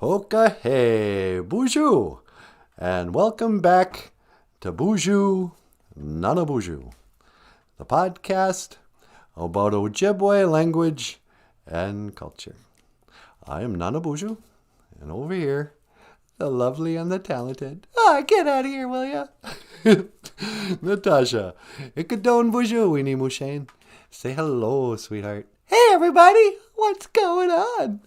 Hoka hey, Boozhoo, and welcome back to Boozhoo Nanaboozhoo, the podcast about Ojibwe language and culture. I am Nanaboozhoo, and over here, the lovely and the talented. Get out of here, will ya? Natasha, Ikadon Boozhoo, Weenie Mushane. Say hello, sweetheart. Hey, everybody, what's going on?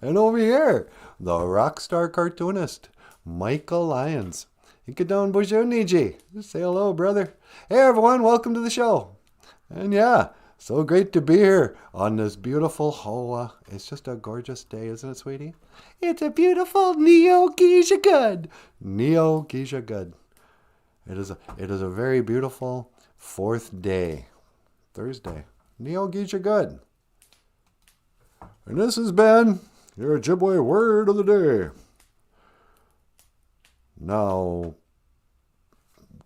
And over here, the rock star cartoonist, Michael Lyons. Ikadon Boozhoo Niji. Say hello, brother. Hey, everyone, welcome to the show. And yeah, so great to be here on this beautiful, it's just a gorgeous day, isn't it, sweetie? It's a beautiful Neo-Geisha good. Neo-Geisha good. It is a very beautiful fourth day, Thursday. Neo-Geisha good. And this has been your Ojibwe word of the day. Now,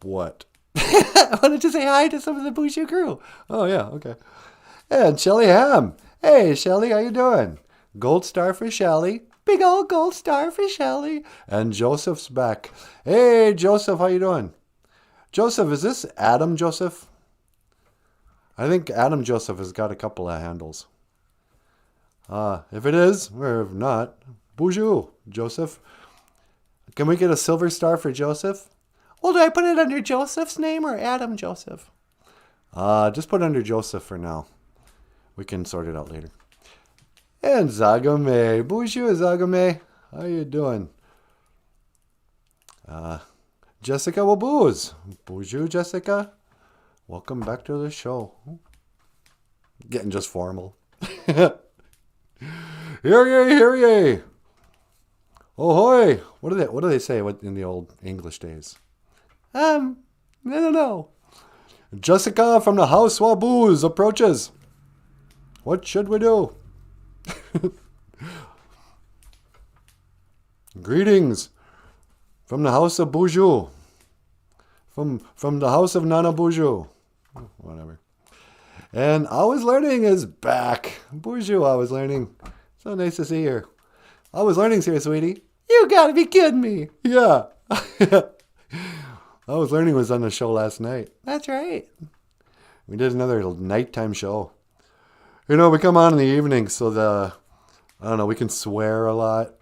what? I wanted to say hi to some of the Boozhoo crew. Oh, yeah, okay. And Shelly Ham. Hey, Shelly, how you doing? Gold star for Shelly. Big old gold star for Shelly. And Joseph's back. Hey, Joseph, how you doing? Joseph, is this Adam Joseph? I think Adam Joseph has got a couple of handles. If it is, or if not, Boozhoo, Joseph. Can we get a silver star for Joseph? Well, do I put it under Joseph's name or Adam Joseph? Just put it under Joseph for now. We can sort it out later. And Zagame. Boozhoo, Zagame. How you doing? Jessica Wabooz. Boozhoo, Jessica. Welcome back to the show. Getting just formal. Hear ye, hear ye. Ahoy. What do they say in the old English days? I don't know. Jessica from the House Wabooz approaches. What should we do? Greetings from the House of Boozhoo. From the House of Nanaboozhoo. Whatever. And I Was Learning is back. Boozhoo, I Was Learning. So nice to see you. I Was Learning's here, sweetie. You gotta be kidding me. Yeah. I Was Learning was on the show last night. That's right. We did another nighttime show. You know, we come on in the evening so we can swear a lot.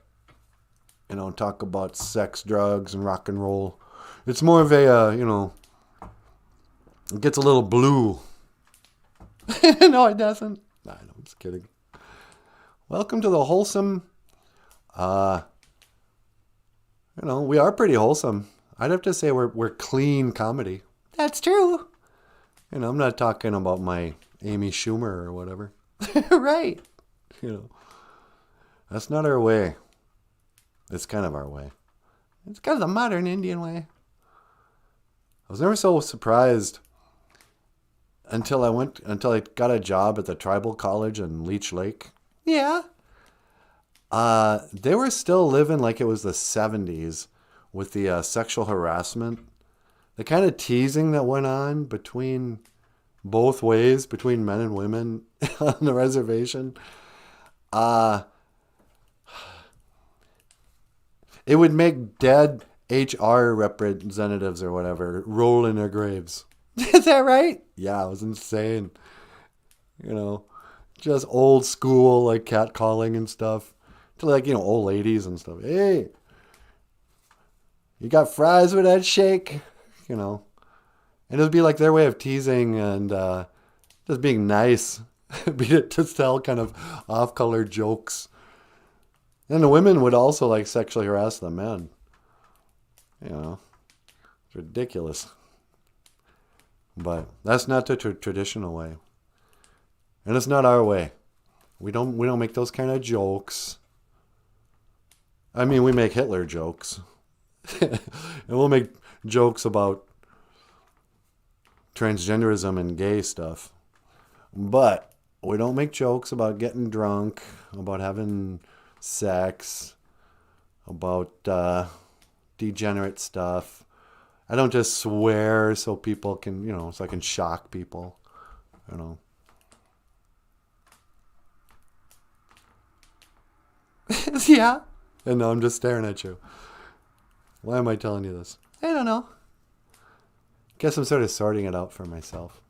You know, talk about sex, drugs, and rock and roll. It's more of a, it gets a little blue. No, it doesn't. No, I'm just kidding. Welcome to the wholesome, we are pretty wholesome. I'd have to say we're clean comedy. That's true. I'm not talking about my Amy Schumer or whatever. Right. That's not our way. It's kind of our way. It's kind of the modern Indian way. I was never so surprised until I got a job at the tribal college in Leech Lake. Yeah. They were still living like it was the 70s with the sexual harassment. The kind of teasing that went on between both ways, between men and women on the reservation. It would make dead HR representatives or whatever roll in their graves. Is that right? Yeah, it was insane. Just old school, like catcalling and stuff. To old ladies and stuff. Hey, you got fries with that shake? And it would be like their way of teasing and just being nice. To tell kind of off-color jokes. And the women would also sexually harass the men. It's ridiculous. But that's not the traditional way. And it's not our way. We don't make those kind of jokes. I mean, we make Hitler jokes. And we'll make jokes about transgenderism and gay stuff. But we don't make jokes about getting drunk, about having sex, about degenerate stuff. I don't just swear so people can, so I can shock people, Yeah. And now I'm just staring at you. Why am I telling you this? I don't know. Guess I'm sort of sorting it out for myself.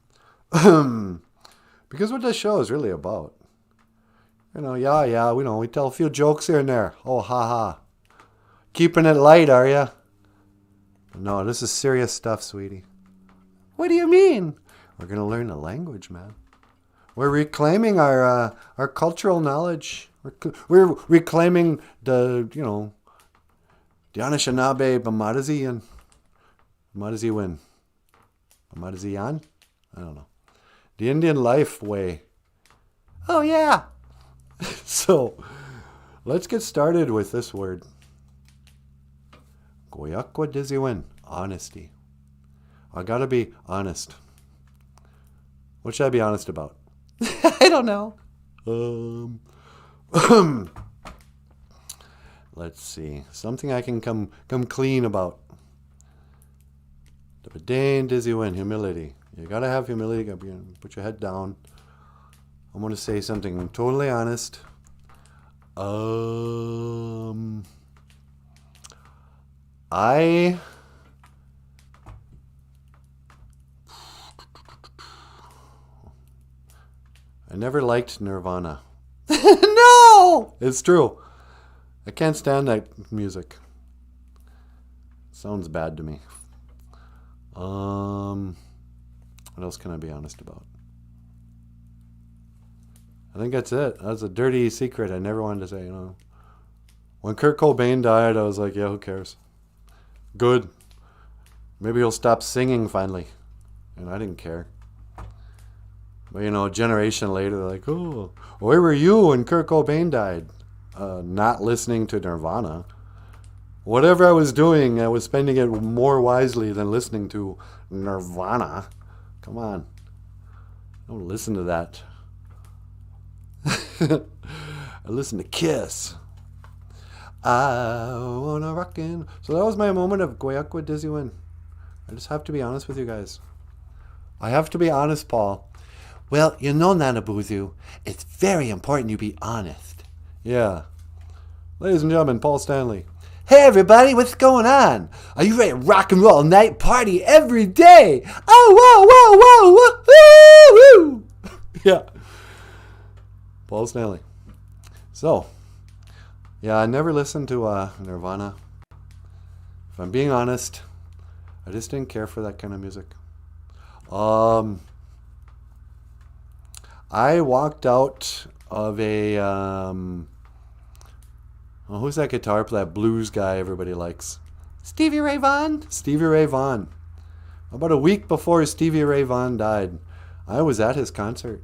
Because what this show is really about. We tell a few jokes here and there. Oh, ha. Keeping it light, are ya? No, this is serious stuff, sweetie. What do you mean? We're going to learn a language, man. We're reclaiming our cultural knowledge. We're reclaiming the Anishinaabe Bamadazi win. Bamadaziyan? I don't know. The Indian life way. Oh, yeah. So, let's get started with this word. Goyakwa Diziwin. Honesty. I gotta be honest. What should I be honest about? I don't know. Let's see. Something I can come clean about. The Dane Diziwin. Humility. You gotta have humility. You gotta put your head down. I'm gonna say something totally honest. I never liked Nirvana. No! It's true. I can't stand that music. Sounds bad to me. What else can I be honest about? I think that's it. That's a dirty secret I never wanted to say, When Kurt Cobain died, I was like, yeah, who cares? Good. Maybe he'll stop singing finally. And I didn't care. But, a generation later, they're like, oh, where were you when Kurt Cobain died? Not listening to Nirvana. Whatever I was doing, I was spending it more wisely than listening to Nirvana. Come on. Don't listen to that. I listen to Kiss. I wanna rockin'. So that was my moment of Goyakwa Diziwin. I just have to be honest with you guys. I have to be honest, Paul. Well, Nanaboozhoo, it's very important you be honest. Yeah. Ladies and gentlemen, Paul Stanley. Hey everybody, what's going on? Are you ready to rock and roll night party every day? Oh, whoa, woo, woo! Yeah. Paul Stanley. So, yeah, I never listened to Nirvana. If I'm being honest, I just didn't care for that kind of music. I walked out of a who's that guitar player, that blues guy everybody likes? Stevie Ray Vaughan. Stevie Ray Vaughan. About a week before Stevie Ray Vaughan died, I was at his concert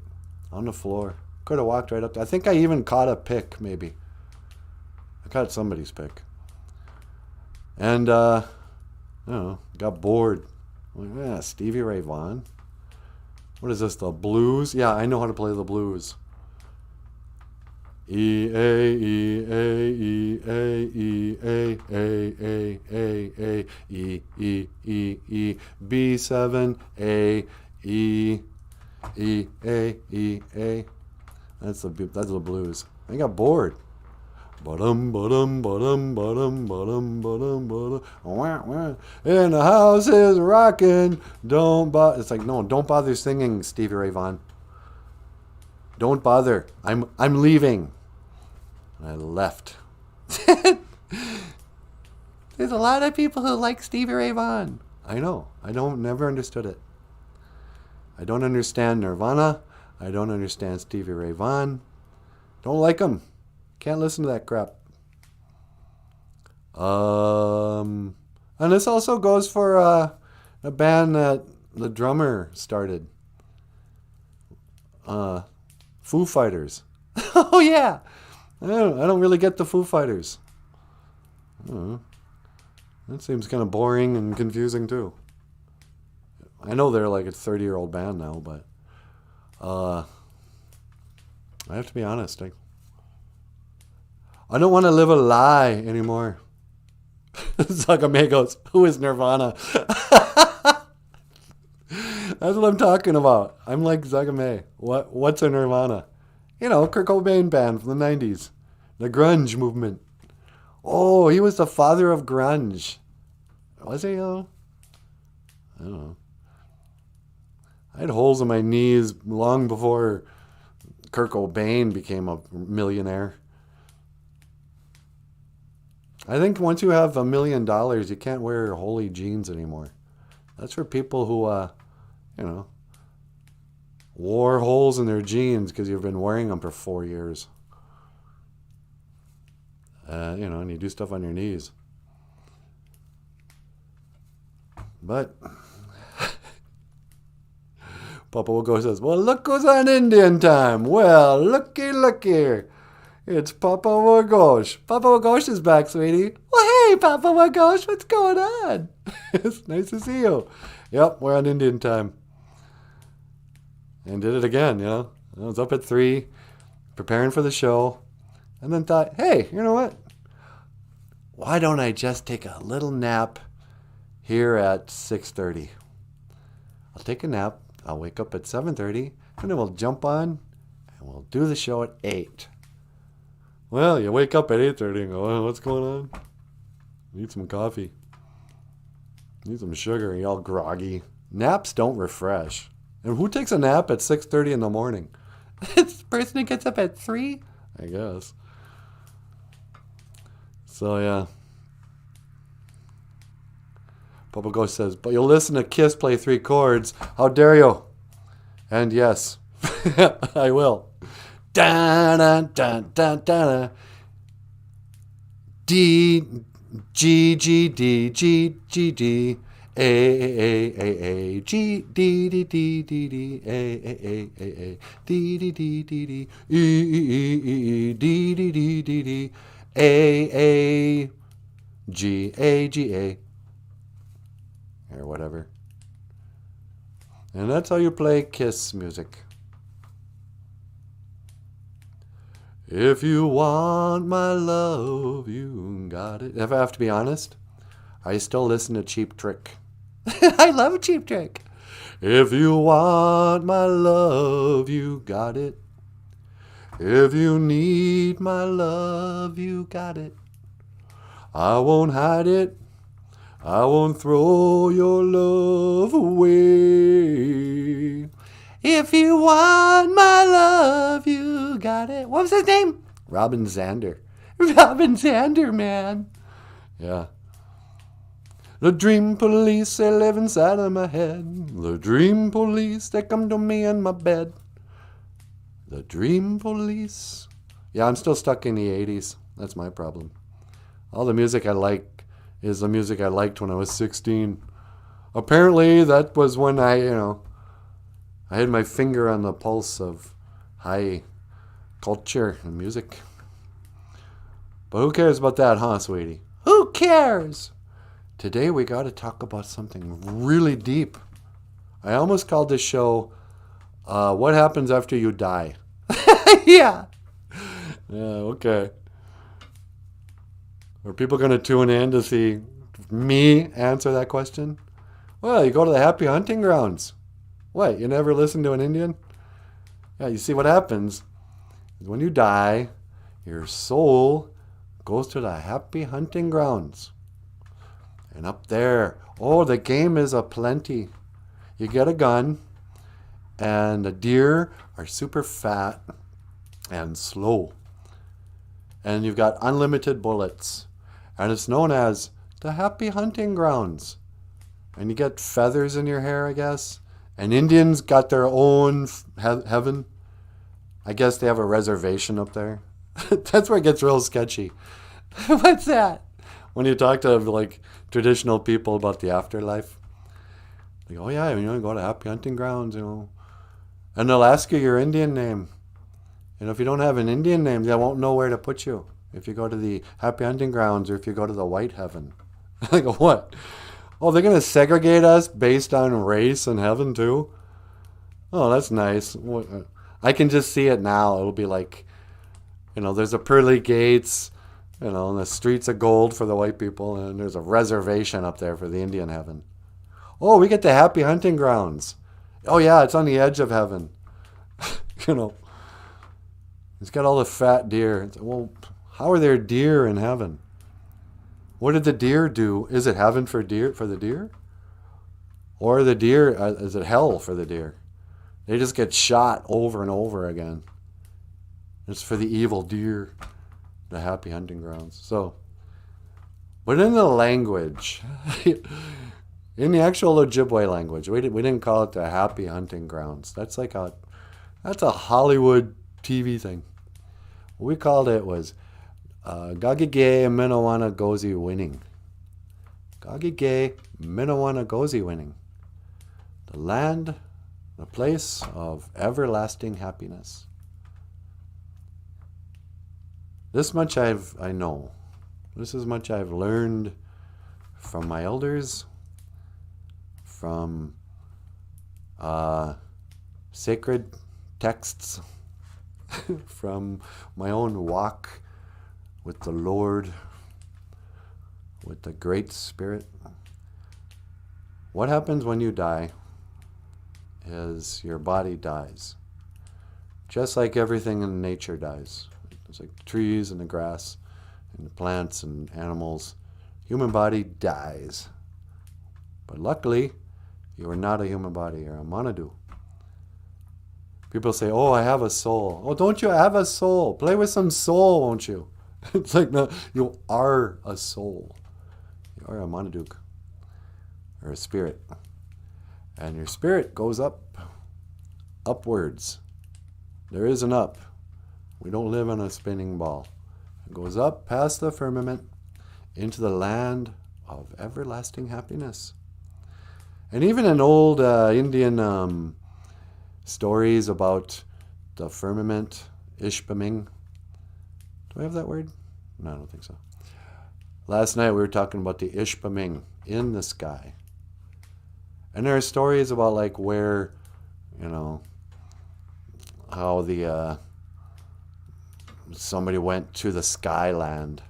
on the floor. Could have walked right up there. I think I even caught a pick, maybe. I caught somebody's pick. And, got bored. I'm like, yeah, Stevie Ray Vaughan. What is this, the blues? Yeah, I know how to play the blues. E A E A E A E A A A A E E E E B7 A E E A E A. That's the blues. I got bored. Ba-dum, ba-dum, ba-dum, ba-dum, ba-dum, ba-dum, ba-dum. Wah, wah. And the house is rocking. It's like, no, don't bother singing, Stevie Ray Vaughan. Don't bother. I'm leaving. And I left. There's a lot of people who like Stevie Ray Vaughan. I know. Never understood it. I don't understand Nirvana. I don't understand Stevie Ray Vaughan. Don't like him. Can't listen to that crap. And this also goes for a band that the drummer started. Foo Fighters. Oh yeah. I don't really get the Foo Fighters. That seems kind of boring and confusing too. I know they're like a 30-year-old band now, but I have to be honest. I don't want to live a lie anymore. Zagame goes, who is Nirvana? That's what I'm talking about. I'm like Zagame. What's a Nirvana? Kurt Cobain band from the 90s. The grunge movement. Oh, he was the father of grunge. Was he, though? I don't know. I had holes in my knees long before Kurt Cobain became a millionaire. I think once you have $1 million, you can't wear holey jeans anymore. That's for people who, wore holes in their jeans because you've been wearing them for 4 years. And you do stuff on your knees. But Papa Wagosh says, well, look who's on Indian time. Well, looky. It's Papa Wagosh. Papa Wagosh is back, sweetie. Well, hey, Papa Wagosh, what's going on? It's nice to see you. Yep, we're on Indian time. And did it again, I was up at 3, preparing for the show, and then thought, hey, you know what? Why don't I just take a little nap here at 6:30? I'll take a nap. I'll wake up at 7:30, and then we'll jump on, and we'll do the show at 8. Well, you wake up at 8:30 and go, oh, what's going on? Need some coffee. Need some sugar. You're all groggy. Naps don't refresh. And who takes a nap at 6:30 in the morning? It's the person who gets up at 3? I guess. So, yeah. Papa Ghost says, but you'll listen to Kiss play 3 chords. How dare you? And yes, I will. Da da da da da. D G G D G G D A A A A G D D D D D A A A A A D D D D D E E E D D D D D A A G A G A or whatever. And that's how you play Kiss music. If you want my love, you got it. If I have to be honest, I still listen to Cheap Trick. I love Cheap Trick. If you want my love, you got it. If you need my love, you got it. I won't hide it. I won't throw your love away. If you want my love, you got it. What was his name? Robin Zander. Robin Zander, man. Yeah. The dream police, they live inside of my head. The dream police, they come to me in my bed. The dream police. Yeah, I'm still stuck in the 80s. That's my problem. All the music I like is the music I liked when I was 16. Apparently, that was when I had my finger on the pulse of high culture and music. But who cares about that, huh, sweetie? Who cares? Today we got to talk about something really deep. I almost called this show, What Happens After You Die? Yeah. Yeah, okay. Are people going to tune in to see me answer that question? Well, you go to the happy hunting grounds. What, you never listen to an Indian? Yeah, you see what happens is when you die, your soul goes to the happy hunting grounds. And up there, the game is aplenty. You get a gun, and the deer are super fat and slow. And you've got unlimited bullets. And it's known as the happy hunting grounds. And you get feathers in your hair, I guess. And Indians got their own heaven. I guess they have a reservation up there. That's where it gets real sketchy. What's that? When you talk to traditional people about the afterlife. They go, oh yeah, you go to happy hunting grounds, And they'll ask you your Indian name. And if you don't have an Indian name, they won't know where to put you. If you go to the happy hunting grounds or if you go to the white heaven. I go, what? Oh, they're going to segregate us based on race in heaven too? Oh, that's nice. I can just see it now. It'll be like, there's the pearly gates, and the streets of gold for the white people, and there's a reservation up there for the Indian heaven. Oh, we get the happy hunting grounds. Oh yeah, it's on the edge of heaven. It's got all the fat deer. Well, How are there deer in heaven? What did the deer do? Is it heaven for the deer? Or the deer, is it hell for the deer? They just get shot over and over again. It's for the evil deer, the happy hunting grounds. So, but in the language, in the actual Ojibwe language, we didn't call it the happy hunting grounds. That's a Hollywood TV thing. What we called it was Gagige Minawana Gozi winning. Gagige Minawana Gozi winning. The land, the place of everlasting happiness. This much I know. This is much I've learned from my elders, from sacred texts, from my own walk with the Lord, with the Great Spirit. What happens when you die is your body dies. Just like everything in nature dies. It's like the trees and the grass and the plants and animals. Human body dies. But luckily, you are not a human body. You're a Manadu. People say, oh, I have a soul. Oh, don't you have a soul? Play with some soul, won't you? It's like, no, you are a soul. You are a Manaduk. Or a spirit. And your spirit goes upwards. There is an up. We don't live on a spinning ball. It goes up past the firmament into the land of everlasting happiness. And even in old Indian stories about the firmament, Ishpaming. Do I have that word? No, I don't think so. Last night we were talking about the Ishpaming in the sky. And there are stories about like where, how the somebody went to the skyland,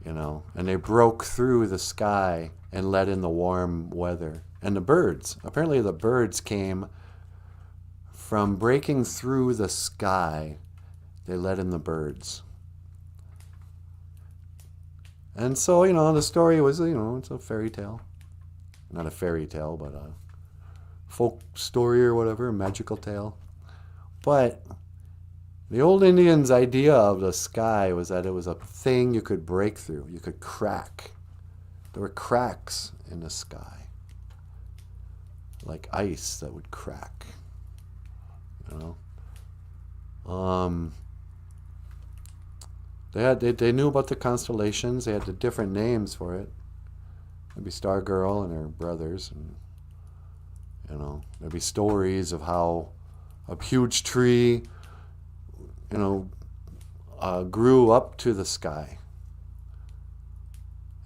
and they broke through the sky and let in the warm weather. And the birds, apparently the birds came from breaking through the sky. They let in the birds. And so, the story was, it's a fairy tale. Not a fairy tale, but a folk story or whatever, a magical tale. But the old Indians' idea of the sky was that it was a thing you could break through, you could crack. There were cracks in the sky, like ice that would crack. They knew about the constellations. They had the different names for it. There'd be Star Girl and her brothers, and there'd be stories of how a huge tree, grew up to the sky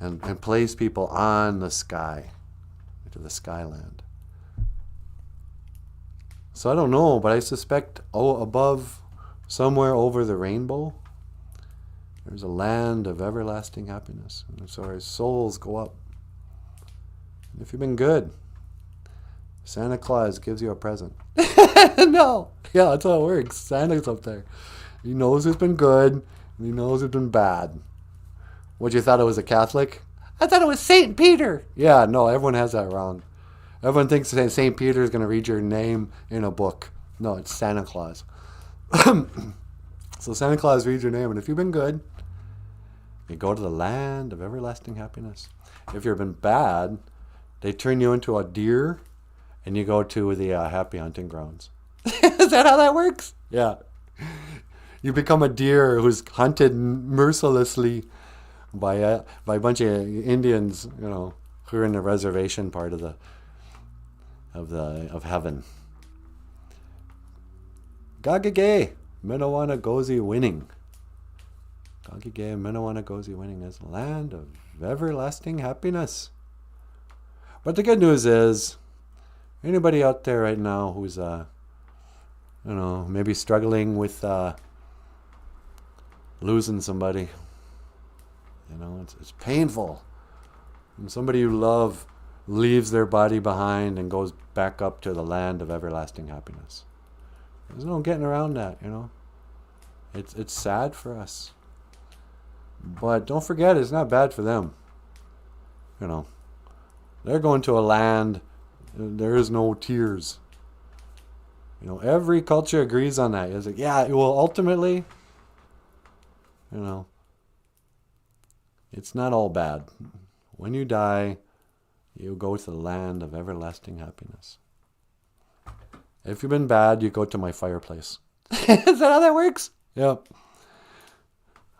and placed people on the sky, into the skyland. So I don't know, but I suspect above, somewhere over the rainbow, there's a land of everlasting happiness. And so our souls go up. And if you've been good, Santa Claus gives you a present. No. Yeah, that's how it works. Santa's up there. He knows who's been good, and he knows who's been bad. What, you thought it was a Catholic? I thought it was St. Peter. Yeah, no, everyone has that wrong. Everyone thinks that St. Peter is going to read your name in a book. No, it's Santa Claus. So Santa Claus reads your name, and if you've been good, you go to the land of everlasting happiness. If you've been bad, they turn you into a deer, and you go to the happy hunting grounds. Is that how that works? Yeah. You become a deer who's hunted mercilessly by a bunch of Indians, who are in the reservation part of heaven. Gagage Minawana Gozi winning. Gagage Minawana Gozi winning is the land of everlasting happiness. But the good news is, anybody out there right now who's maybe struggling with losing somebody, it's painful. When somebody you love leaves their body behind and goes back up to the land of everlasting happiness. There's no getting around that, It's sad for us. But don't forget, it's not bad for them. You know, they're going to a land, there is no tears. You know, every culture agrees on that. It's like, yeah, well, ultimately, you know, it's not all bad. When you die, you go to the land of everlasting happiness. If you've been bad, you go to my fireplace. Is that how that works? Yep.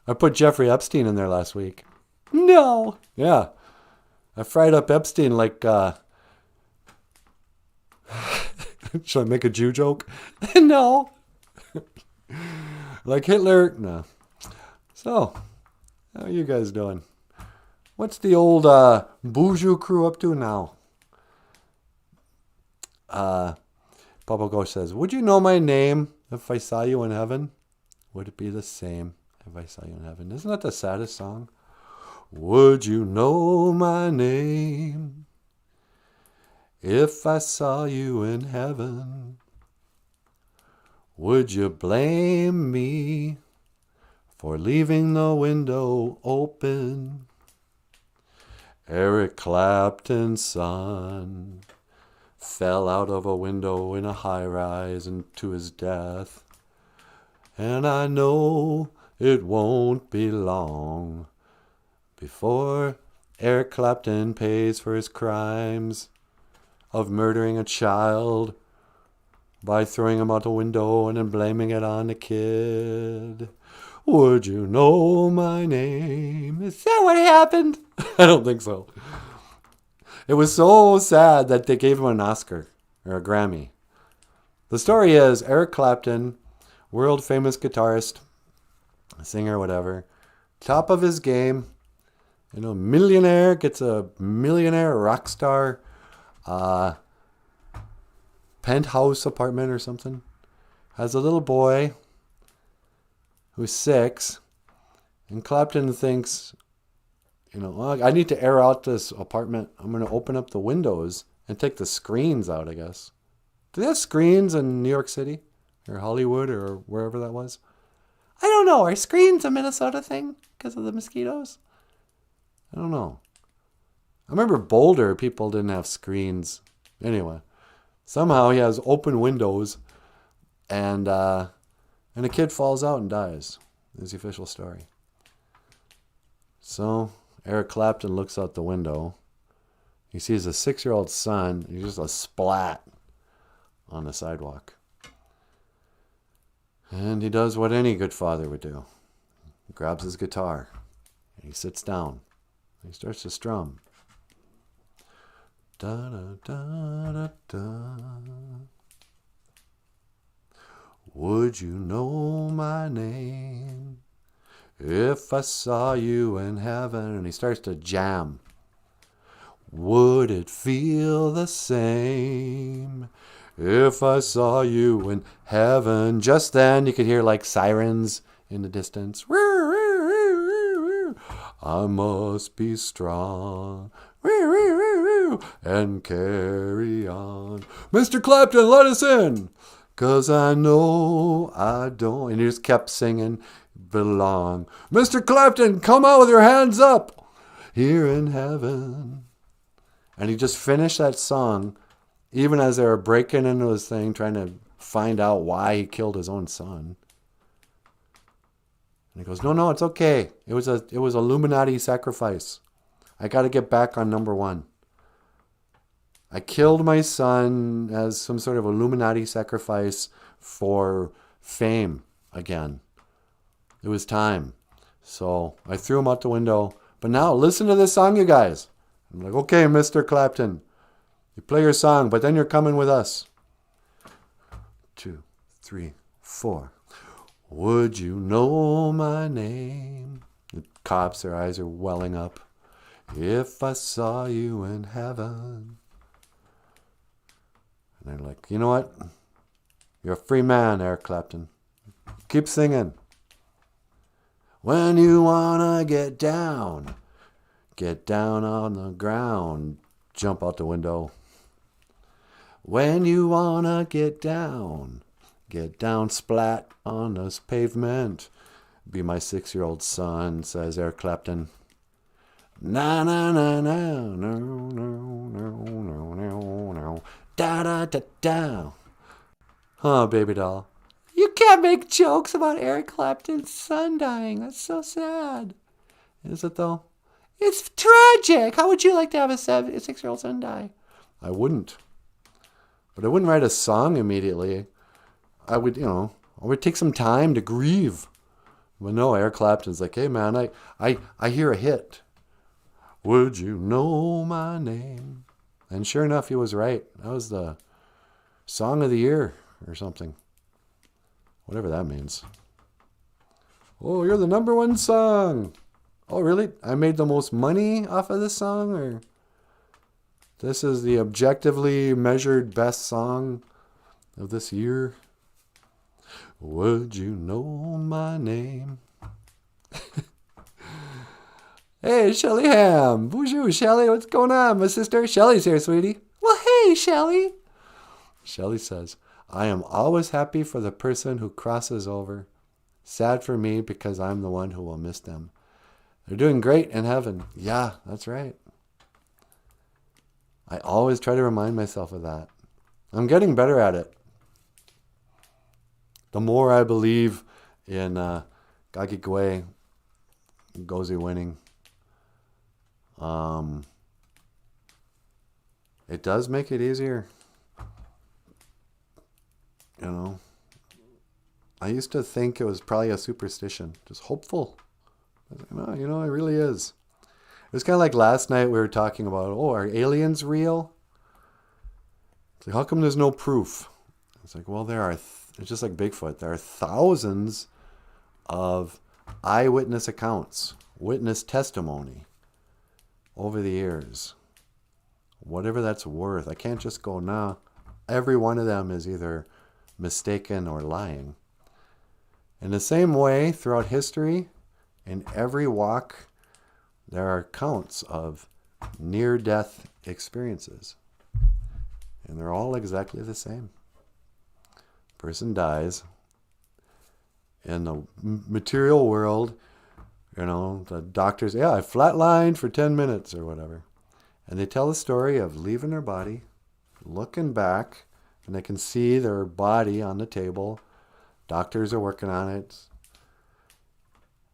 I put Jeffrey Epstein in there last week. No. Yeah. I fried up Epstein like, should I make a Jew joke? No. Like Hitler? No. So, how are you guys doing? What's the old Boozhoo crew up to now? Papa Ghost says, would you know my name if I saw you in heaven? Would it be the same if I saw you in heaven? Isn't that the saddest song? Would you know my name if I saw you in heaven? Would you blame me for leaving the window open? Eric Clapton's son fell out of a window in a high-rise and to his death. And I know it won't be long before Eric Clapton pays for his crimes of murdering a child by throwing him out the window and then blaming it on the kid. Would you know my name? Is that what happened? I don't think so. It was so sad that they gave him an Oscar or a Grammy. The story is Eric Clapton, world famous guitarist, singer, whatever, top of his game, you know, millionaire, gets a millionaire rock star penthouse apartment or something, has a little boy who's 6, and Clapton thinks, you know, well, I need to air out this apartment. I'm going to open up the windows and take the screens out, I guess. Do they have screens in New York City or Hollywood or wherever that was? I don't know. Are screens a Minnesota thing because of the mosquitoes? I don't know. I remember Boulder, people didn't have screens. Anyway, somehow he has open windows and a kid falls out and dies. Is the official story. So Eric Clapton looks out the window. He sees a 6-year-old son. He's just a splat on the sidewalk. And he does what any good father would do. He grabs his guitar. And he sits down. He starts to strum. Da da da da da. Would you know my name if I saw you in heaven? And he starts to jam. Would it feel the same if I saw you in heaven? Just then you could hear like sirens in the distance. I must be strong and carry on. Mr. Clapton, let us in, 'cause I know I don't. And he just kept singing, belong. Mr. Clapton, come out with your hands up here in heaven. And he just finished that song, even as they were breaking into his thing, trying to find out why he killed his own son. And he goes, no, it's okay. It was Illuminati sacrifice. I got to get back on number 1. I killed my son as some sort of Illuminati sacrifice for fame again. It was time. So I threw him out the window. But now listen to this song, you guys. I'm like, okay, Mr. Clapton, you play your song, but then you're coming with us. 2, 3, 4. Would you know my name? The cops, their eyes are welling up. If I saw you in heaven. And they're like, you know what? You're a free man, Eric Clapton. Keep singing. When you wanna get down on the ground, jump out the window. When you wanna get down splat on this pavement, Be my 6-year-old son, says Eric Clapton. Na na na na no no no no no no da da da da. Huh, baby doll. You can't make jokes about Eric Clapton's son dying. That's so sad. Is it though? It's tragic. How would you like to have a 6-year-old son die? I wouldn't. But I wouldn't write a song immediately. I would, I would take some time to grieve. But no, Eric Clapton's like, hey man, I hear a hit. Would you know my name? And sure enough, he was right. That was the song of the year or something. Whatever that means. Oh, you're the #1 song. Oh, really? I made the most money off of this song? Or this is the objectively measured best song of this year? Would you know my name? Hey, Shelly Ham. Boozhoo, Shelly. What's going on, my sister? Shelly's here, sweetie. Well, hey, Shelly. Shelly says, I am always happy for the person who crosses over. Sad for me because I'm the one who will miss them. They're doing great in heaven. Yeah, that's right. I always try to remind myself of that. I'm getting better at it. The more I believe in Gagigwe, Gozi winning, it does make it easier. I used to think it was probably a superstition, just hopeful. I was like, no, it really is. It was kind of like last night we were talking about, are aliens real? It's like, how come there's no proof? It's like, well, there are. It's just like Bigfoot. There are thousands of eyewitness accounts, witness testimony over the years. Whatever that's worth. I can't just go, nah. Every one of them is either mistaken or lying. In the same way, throughout history, in every walk, there are accounts of near-death experiences. And they're all exactly the same. Person dies. In the material world, the doctors, I flatlined for 10 minutes or whatever. And they tell the story of leaving their body, looking back, and they can see their body on the table. Doctors are working on it.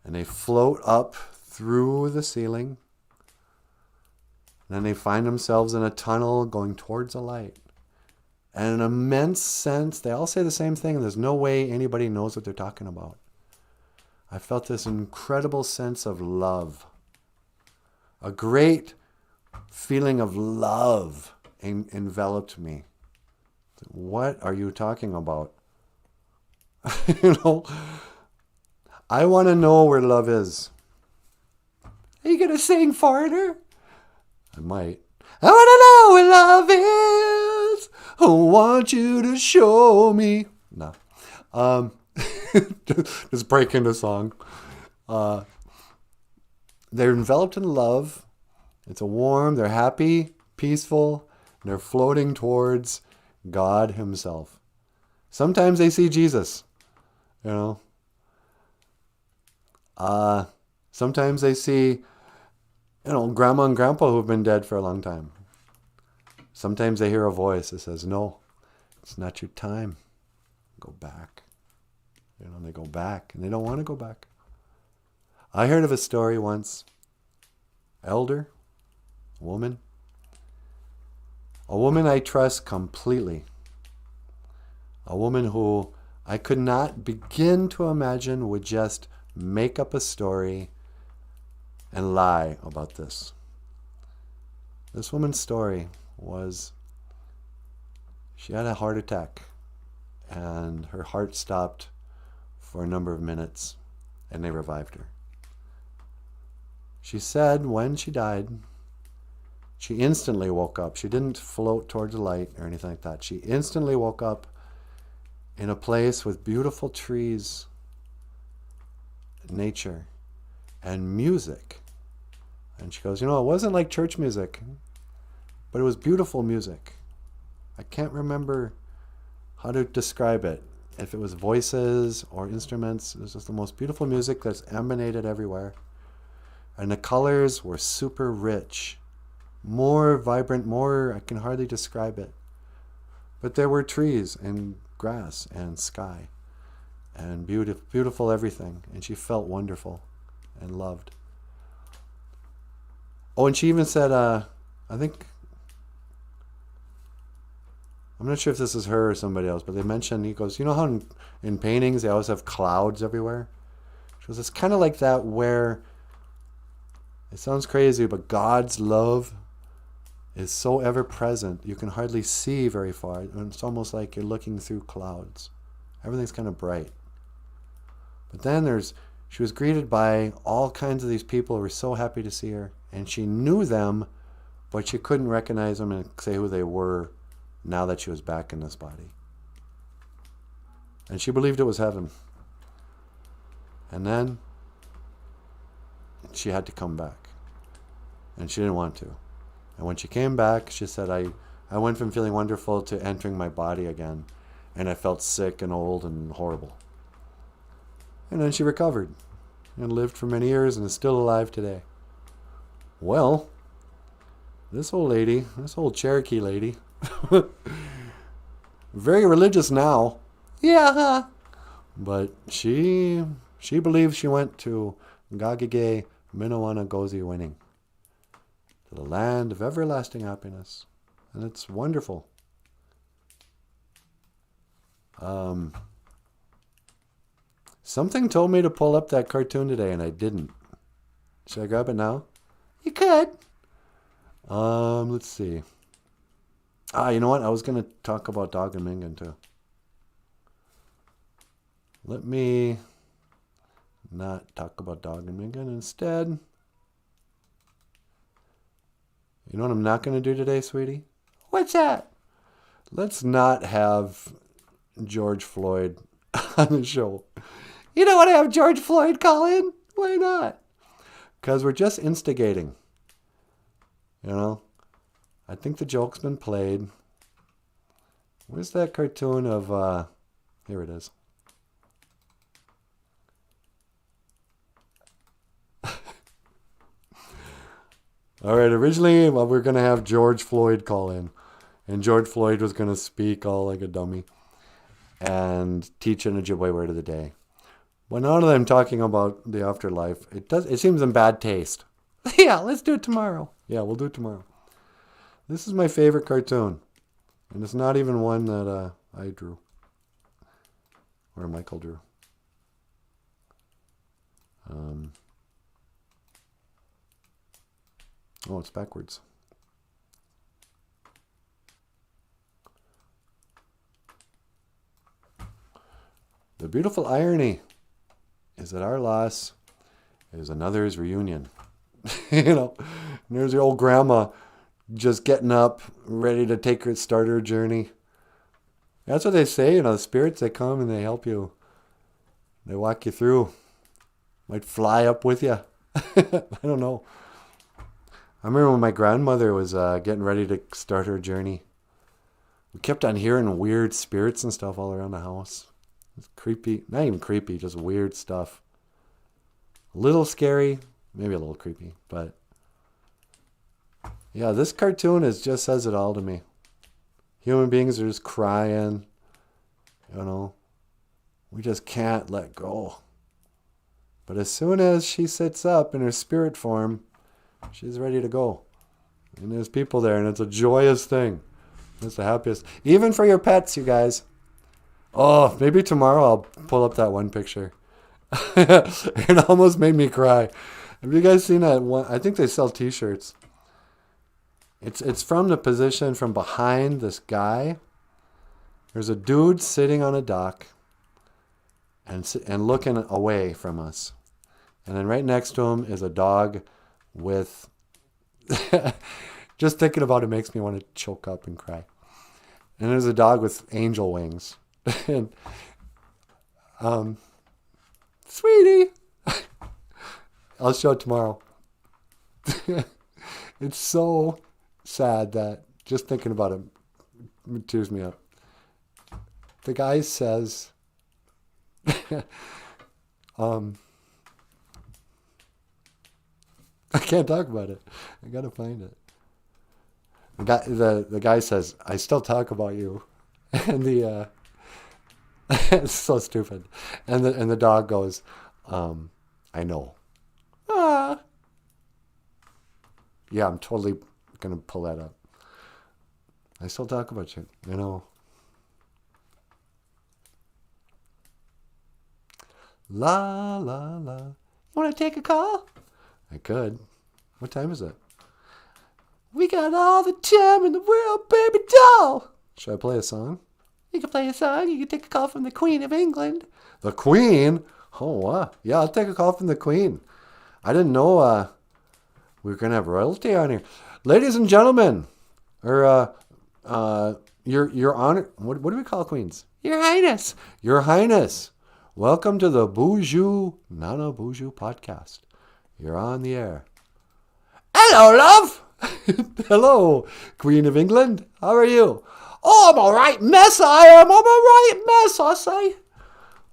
And they float up through the ceiling. And then they find themselves in a tunnel going towards a light. And an immense sense, they all say the same thing, and there's no way anybody knows what they're talking about. I felt this incredible sense of love. A great feeling of love enveloped me. What are you talking about? I want to know where love is. Are you going to sing foreigner? I might. I want to know where love is. I want you to show me. No. Just break into song. They're enveloped in love. It's they're happy, peaceful, and they're floating towards God himself. Sometimes they see Jesus, sometimes they see, grandma and grandpa who've been dead for a long time. Sometimes they hear a voice that says, no, it's not your time. Go back. They go back, and they don't want to go back. I heard of a story once. Elder, woman. A woman I trust completely. A woman who I could not begin to imagine would just make up a story and lie about this. This woman's story was she had a heart attack, and her heart stopped for a number of minutes, and they revived her. She said when she died, she instantly woke up. She didn't float towards the light or anything like that. She instantly woke up in a place with beautiful trees, nature, and music. And she goes, it wasn't like church music, but it was beautiful music. I can't remember how to describe it. if it was voices or instruments, it was just the most beautiful music that's emanated everywhere. And the colors were super rich, more vibrant, more, I can hardly describe it. But there were trees and grass and sky and beautiful everything. And she felt wonderful and loved. Oh, and she even said, I think, I'm not sure if this is her or somebody else, but they mentioned, he goes, you know how in paintings they always have clouds everywhere? She goes, it's kind of like that, where it sounds crazy, but God's love is so ever present, you can hardly see very far. And it's almost like you're looking through clouds. Everything's kind of bright. But then she was greeted by all kinds of these people who were so happy to see her. And she knew them, but she couldn't recognize them and say who they were now that she was back in this body. And she believed it was heaven. And then she had to come back. And she didn't want to. And when she came back, she said, I went from feeling wonderful to entering my body again. And I felt sick and old and horrible. And then she recovered and lived for many years and is still alive today. Well, this old Cherokee lady, very religious now. Yeah, huh? But she believes she went to Gagige Minawana Gozi winning, to the land of everlasting happiness. And it's wonderful. Something told me to pull up that cartoon today, and I didn't. Should I grab it now? You could. Let's see. You know what? I was going to talk about Dog and Mingan, too. Let me not talk about Dog and Mingan. Instead, you know what I'm not going to do today, sweetie? What's that? Let's not have George Floyd on the show. You don't want to have George Floyd call in? Why not? Because we're just instigating. You know? I think the joke's been played. Where's that cartoon of... Here it is. All right, originally we were going to have George Floyd call in. And George Floyd was going to speak all like a dummy and teach an Ojibwe word of the day. But now that I'm talking about the afterlife, it seems in bad taste. Yeah, let's do it tomorrow. Yeah, we'll do it tomorrow. This is my favorite cartoon. And it's not even one that I drew. Or Michael drew. Oh, it's backwards. The beautiful irony is that our loss is another's reunion. You know, there's your old grandma just getting up, ready to start her journey. That's what they say, you know, the spirits, they come and they help you. They walk you through. Might fly up with you. I don't know. I remember when my grandmother was getting ready to start her journey. We kept on hearing weird spirits and stuff all around the house. It's creepy. Not even creepy, just weird stuff. A little scary, maybe a little creepy, but yeah, this cartoon just says it all to me. Human beings are just crying, you know. We just can't let go. But as soon as she sits up in her spirit form, she's ready to go. And there's people there, and it's a joyous thing. It's the happiest. Even for your pets, you guys. Oh, maybe tomorrow I'll pull up that one picture. It almost made me cry. Have you guys seen that one? I think they sell t-shirts. It's from the position from behind this guy. There's a dude sitting on a dock and looking away from us. And then right next to him is a dog with... Just thinking about it makes me want to choke up and cry. And there's a dog with angel wings. And, sweetie, I'll show it tomorrow. It's so sad that just thinking about it tears me up. The guy says I can't talk about it. I gotta find it. The guy says, "I still talk about you," and the it's so stupid. And the dog goes, "I know." Ah, yeah, I'm totally gonna pull that up. I still talk about you. You know. La la la. You want to take a call? I could. What time is it? We got all the time in the world, baby doll. Should I play a song? You can play a song. You can take a call from the Queen of England. The Queen? Oh, wow. Yeah, I'll take a call from the Queen. I didn't know we were going to have royalty on here. Ladies and gentlemen, or your honor, what do we call queens? Your Highness. Your Highness. Welcome to the Boozhoo Nanaboozhoo podcast. You're on the air. Hello, love. Hello, Queen of England. How are you? Oh, I'm a right mess, I am. I'm a right mess, I say.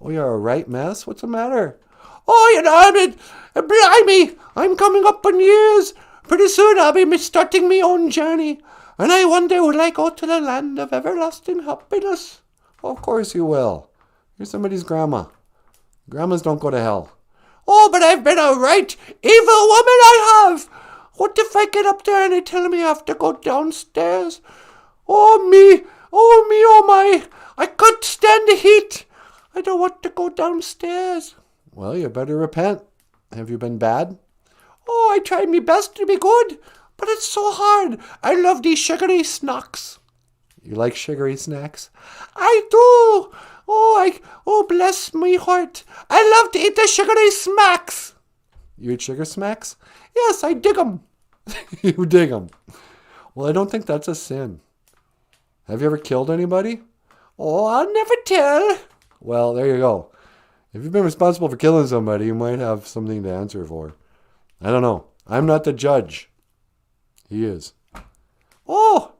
Oh, you're a right mess? What's the matter? Oh, you know, I mean, blimey, I'm coming up in years. Pretty soon I'll be starting my own journey. And I wonder, will I go to the land of everlasting happiness? Of course you will. You're somebody's grandma. Grandmas don't go to hell. Oh, but I've been a right evil woman, I have. What if I get up there and they tell me I have to go downstairs? Oh, me, oh my. I can't stand the heat. I don't want to go downstairs. Well, you better repent. Have you been bad? Oh, I tried my best to be good, but it's so hard. I love these sugary snacks. You like sugary snacks? I do. Oh, bless me heart. I love to eat the sugary smacks. You eat sugar smacks? Yes, I dig them. You dig them. Well, I don't think that's a sin. Have you ever killed anybody? Oh, I'll never tell. Well, there you go. If you've been responsible for killing somebody, you might have something to answer for. I don't know. I'm not the judge. He is. Oh,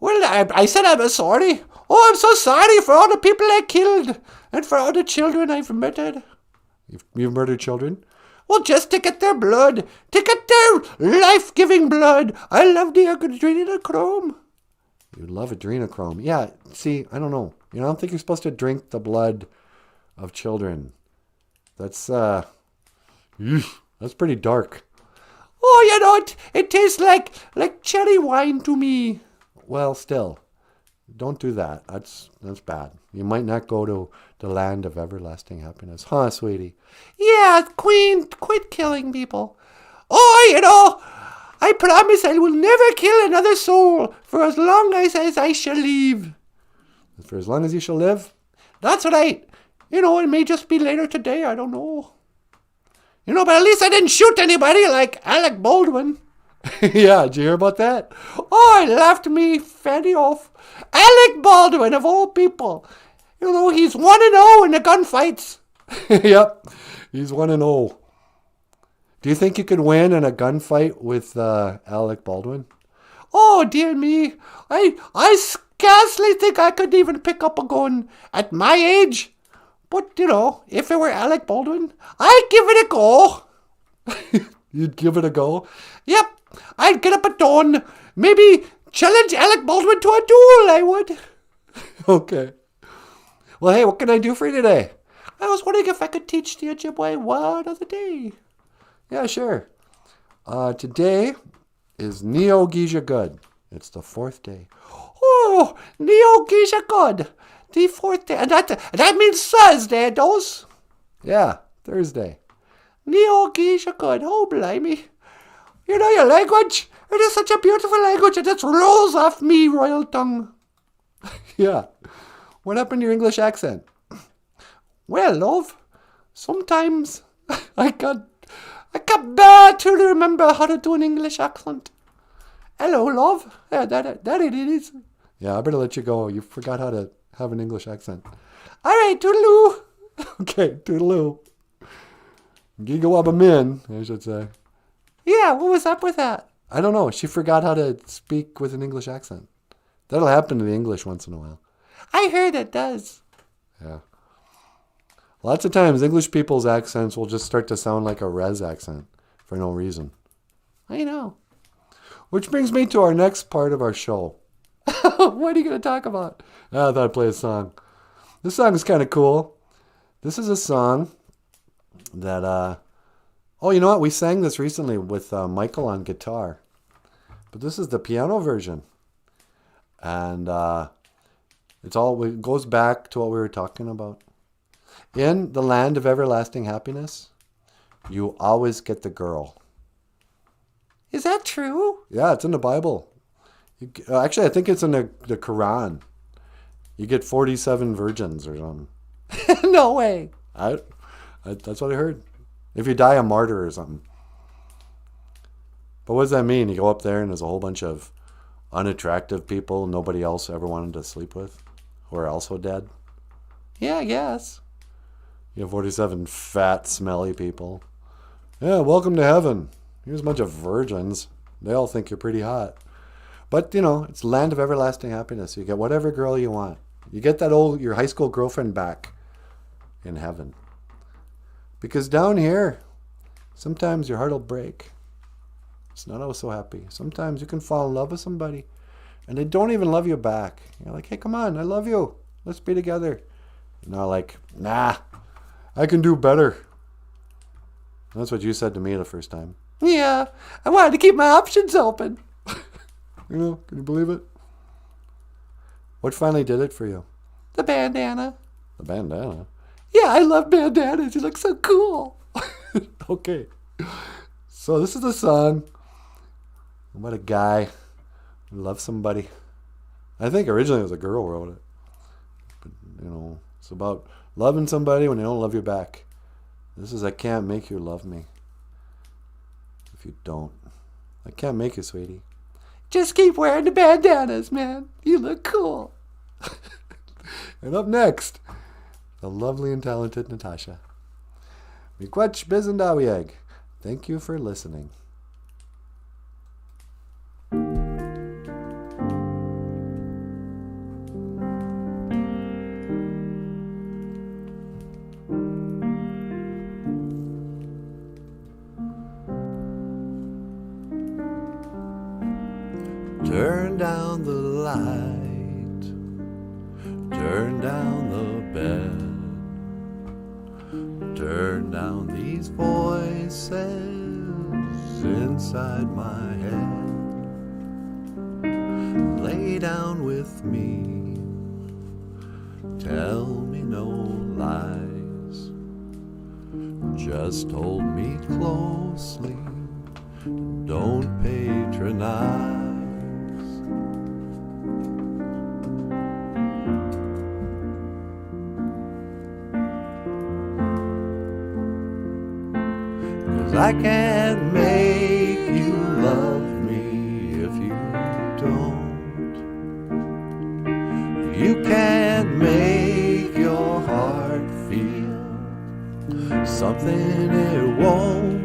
well, I said I'm sorry. Oh, I'm so sorry for all the people I killed and for all the children I've murdered. You've murdered children? Well, just to get their blood, to get their life-giving blood. I love the adrenochrome. You love adrenochrome. Yeah, see, I don't know. I don't think you're supposed to drink the blood of children. That's pretty dark. Oh, it tastes like cherry wine to me. Well, still, don't do that. That's bad. You might not go to the land of everlasting happiness. Huh, sweetie? Yeah, Queen, quit killing people. Oh, I promise I will never kill another soul for as long as I shall live. For as long as you shall live? That's right. It may just be later today. I don't know. But at least I didn't shoot anybody like Alec Baldwin. Yeah, did you hear about that? Oh, I laughed me fanny off. Alec Baldwin, of all people. He's 1-0 in the gunfights. Yep, he's 1-0. Do you think you could win in a gunfight with Alec Baldwin? Oh, dear me. I scarcely think I could even pick up a gun at my age. But, if it were Alec Baldwin, I'd give it a go. You'd give it a go? Yep. I'd get up at dawn. Maybe challenge Alec Baldwin to a duel, I would. Okay. Well, hey, what can I do for you today? I was wondering if I could teach the Ojibwe word of the day. Yeah, sure. Today is Neo-Geisha Good. It's the 4th day. Oh, Neo-Geisha Good. The 4th day. And that means Thursday, does? Yeah, Thursday. Neo-Geisha Good. Oh, blimey. Your language. It is such a beautiful language. It just rolls off me royal tongue. Yeah. What happened to your English accent? Well, love, sometimes I got bad to remember how to do an English accent. Hello, love. Yeah, that it is. Yeah, I better let you go. You forgot how to have an English accent. All right, toodaloo. Okay, toodaloo. Gigawabba min, I should say. Yeah, what was up with that? I don't know. She forgot how to speak with an English accent. That'll happen to the English once in a while. I heard it does. Yeah. Lots of times, English people's accents will just start to sound like a res accent for no reason. I know. Which brings me to our next part of our show. What are you going to talk about? I thought I'd play a song. This song is kind of cool. This is a song that, oh, you know what? We sang this recently with Michael on guitar. But this is the piano version. And it goes back to what we were talking about. In the land of everlasting happiness, you always get the girl. Is that true? Yeah, it's in the Bible. Actually, I think it's in the Quran. You get 47 virgins or something. No way. That's what I heard. If you die a martyr or something. But what does that mean? You go up there and there's a whole bunch of unattractive people nobody else ever wanted to sleep with who are also dead? Yeah, I guess. You have 47 fat, smelly people. Yeah, welcome to heaven. Here's a bunch of virgins. They all think you're pretty hot. But, it's land of everlasting happiness. You get whatever girl you want. You get your high school girlfriend back in heaven. Because down here, sometimes your heart will break. It's not always so happy. Sometimes you can fall in love with somebody and they don't even love you back. You're like, hey, come on, I love you. Let's be together. And they're like, nah, I can do better. That's what you said to me the first time. Yeah, I wanted to keep my options open. Can you believe it? What finally did it for you? The bandana. The bandana? Yeah, I love bandanas. You look so cool. Okay. So this is a song about a guy who loves somebody. I think originally it was a girl wrote it. But, it's about loving somebody when they don't love you back. This is I can't make you love me if you don't. I can't make you, sweetie. Just keep wearing the bandanas, man. You look cool. And up next, the lovely and talented Natasha. Miigwech Bizendawieg. Thank you for listening. Turn down the light, turn down the bed, turn down these voices inside my head. Lay down with me, tell me no lies, just hold me closely, don't patronize. 'Cause I can't make you love me if you don't. You can't make your heart feel something it won't.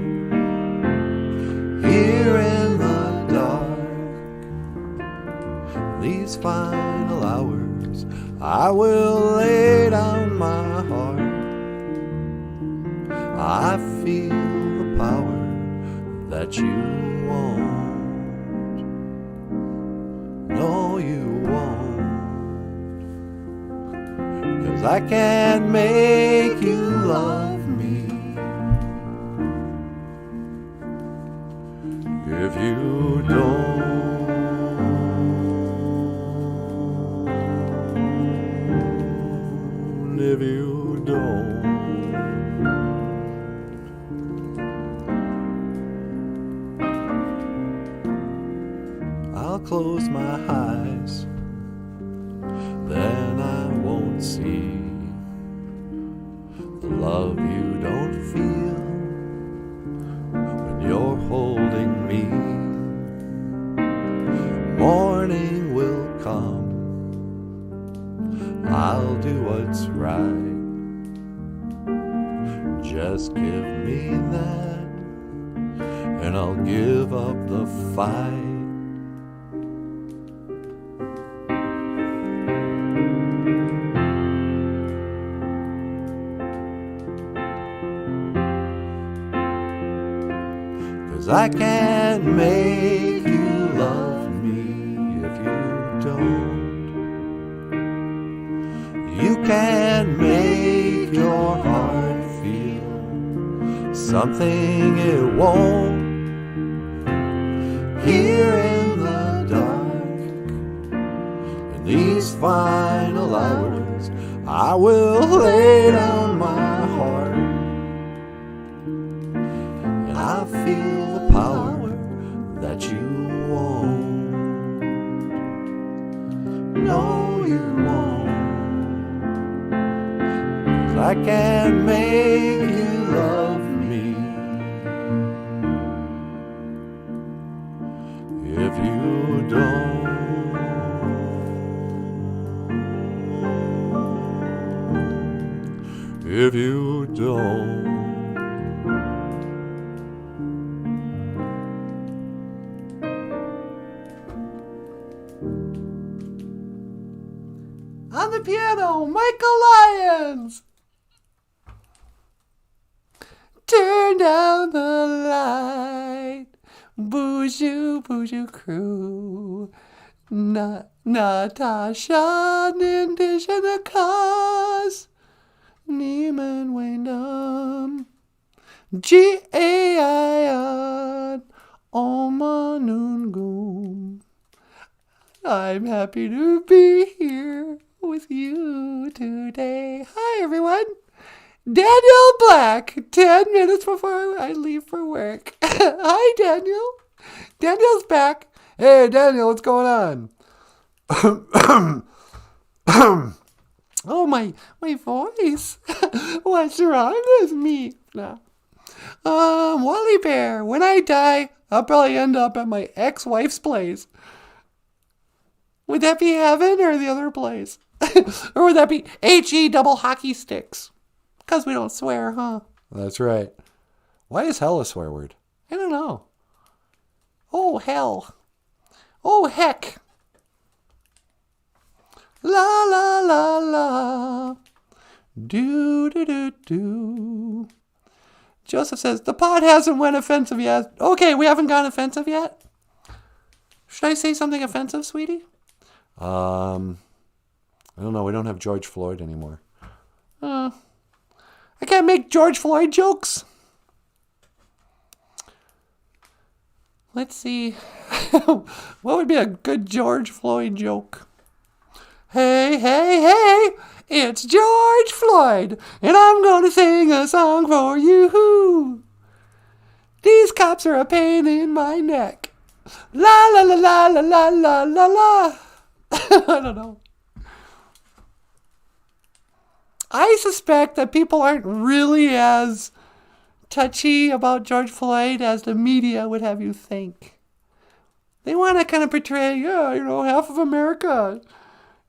Here in the dark, these final hours, I will lay down my heart. I feel the power that you won't. No, you won't. 'Cause I can't make you love me if you don't. If you don't. I'll close my eyes, then I won't see the love you don't feel when you're holding me. Morning will come, I'll do what's right. Just give me that, and I'll give up the fight. 'cause I can't make you love me if you don't. You can't make your heart feel something it won't. Here in the dark, in these final hours, I will lay down my heart, and I feel the power that you won't. No, you won't. 'Cause I can't make you love me if you don't. If you don't. On the piano, Michael Lyons. Turn down the light, Boozhoo, Boozhoo crew. Natasha, Nindish, and the cause. Neiman, Wyndham, G-A-I-N, Omanungoom. I'm happy to be here with you today. Hi, everyone. Daniel Black, 10 minutes before I leave for work. Hi, Daniel. Daniel's back. Hey, Daniel, what's going on? Oh, my voice. What's wrong with me? No. Wally Bear, when I die, I'll probably end up at my ex-wife's place. Would that be heaven or the other place? Or would that be H-E double hockey sticks? Because we don't swear, huh? That's right. Why is hell a swear word? I don't know. Oh, hell. Oh, heck. La, la, la, la. Do, do, do, do. Joseph says, the pod hasn't went offensive yet. Okay, we haven't gone offensive yet? Should I say something offensive, sweetie? I don't know. We don't have George Floyd anymore. I can't make George Floyd jokes. Let's see. What would be a good George Floyd joke? Hey, hey, hey, it's George Floyd, and I'm going to sing a song for you. These cops are a pain in my neck. La, la, la, la, la, la, la, la, la. I don't know. I suspect that people aren't really as touchy about George Floyd as the media would have you think. They want to kind of portray, half of America.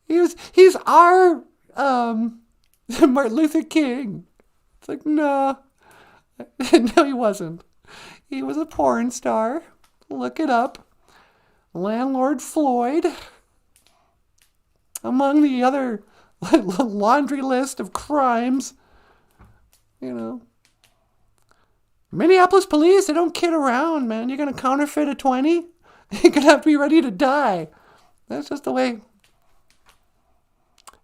He's our Martin Luther King. It's like, no. No, he wasn't. He was a porn star. Look it up. Landlord Floyd. Among the other laundry list of crimes, Minneapolis police, they don't kid around, man. You're going to counterfeit a 20? You're going to have to be ready to die. That's just the way.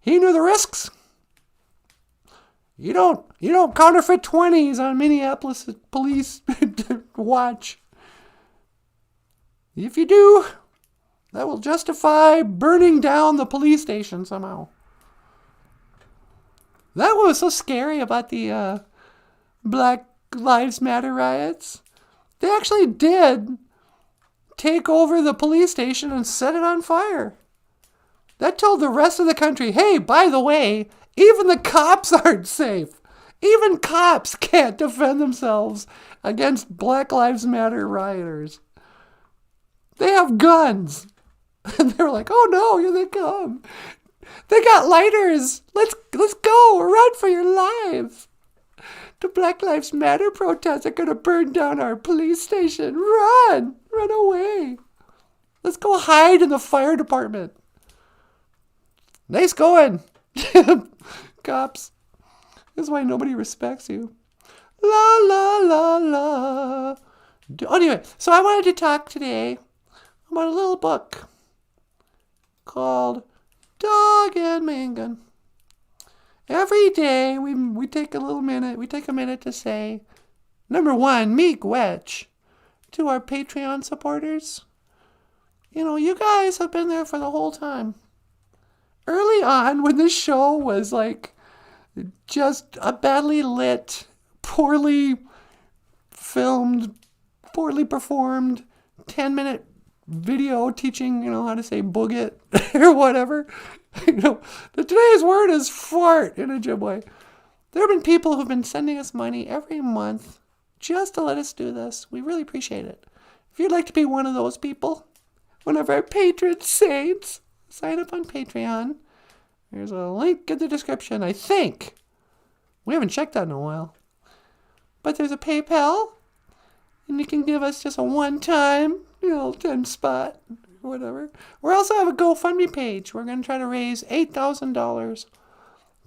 He knew the risks. You don't counterfeit 20s on Minneapolis police watch. If you do, that will justify burning down the police station somehow. That was so scary about the Black Lives Matter riots. They actually did take over the police station and set it on fire. That told the rest of the country, hey, by the way, even the cops aren't safe. Even cops can't defend themselves against Black Lives Matter rioters. They have guns. And they're like, oh no, here they come. They got lighters. Let's go. Run for your lives. The Black Lives Matter protests are going to burn down our police station. Run away. Let's go hide in the fire department. Nice going. Cops. This is why nobody respects you. La, la, la, la. Anyway, so I wanted to talk today about a little book called Dog and Mangan. Every day we take a minute to say, number one, meek wedge to our Patreon supporters. You guys have been there for the whole time. Early on, when this show was like just a badly lit, poorly filmed, poorly performed 10-minute video teaching, how to say boogit or whatever. Today's word is fart in Ojibwe. There have been people who've been sending us money every month just to let us do this. We really appreciate it. If you'd like to be one of those people, one of our patron saints, sign up on Patreon. There's a link in the description, I think. We haven't checked that in a while. But there's a PayPal, and you can give us just a one-time, 10 spot, whatever. We also have a GoFundMe page. We're going to try to raise $8,000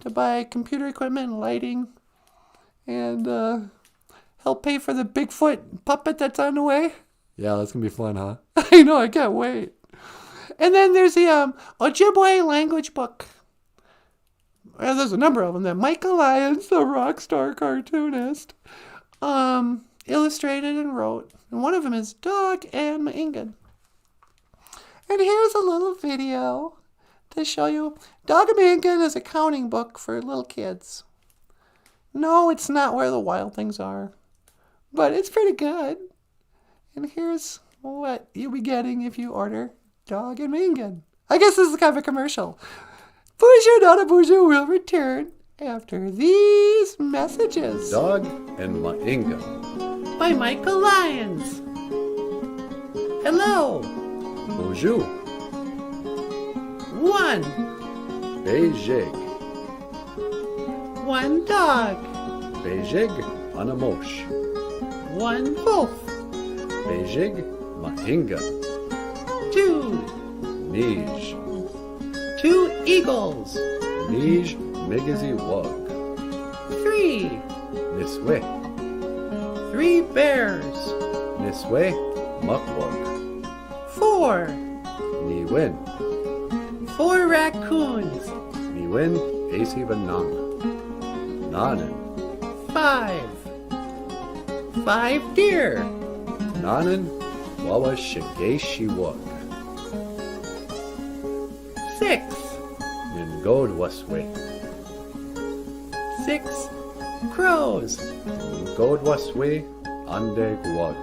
to buy computer equipment and lighting and help pay for the Bigfoot puppet that's on the way. Yeah, that's going to be fun, huh? I know, I can't wait. And then there's the Ojibwe language book. Well, there's a number of them that Michael Lyons, the rock star cartoonist, illustrated and wrote. And one of them is Dog and Maingan. And here's a little video to show you. Dog and Maingan is a counting book for little kids. No, it's not Where the Wild Things Are, but it's pretty good. And here's what you'll be getting if you order Dog and Maingan. I guess this is kind of a commercial. Boozhoo Nanaboozhoo will return after these messages. Dog and Maingan by Michael Lyons. Hello. Boozhoo. 1. Beijig. 1 dog. Beijig Anamosh. 1 wolf. Beijig Maingan. 2. Nij. 2 eagles. Nij Migizi Wug. 3. Niswe. 3 bears. Niswe Mukwug. 4. Niwin. 4 raccoons. Niwin Asivanang. Nanan. 5. 5 deer. Nanan Wawa Shigeshiwug. 6. Ningod Waswe. 6 crows. Ningod Waswe Andeg Wug.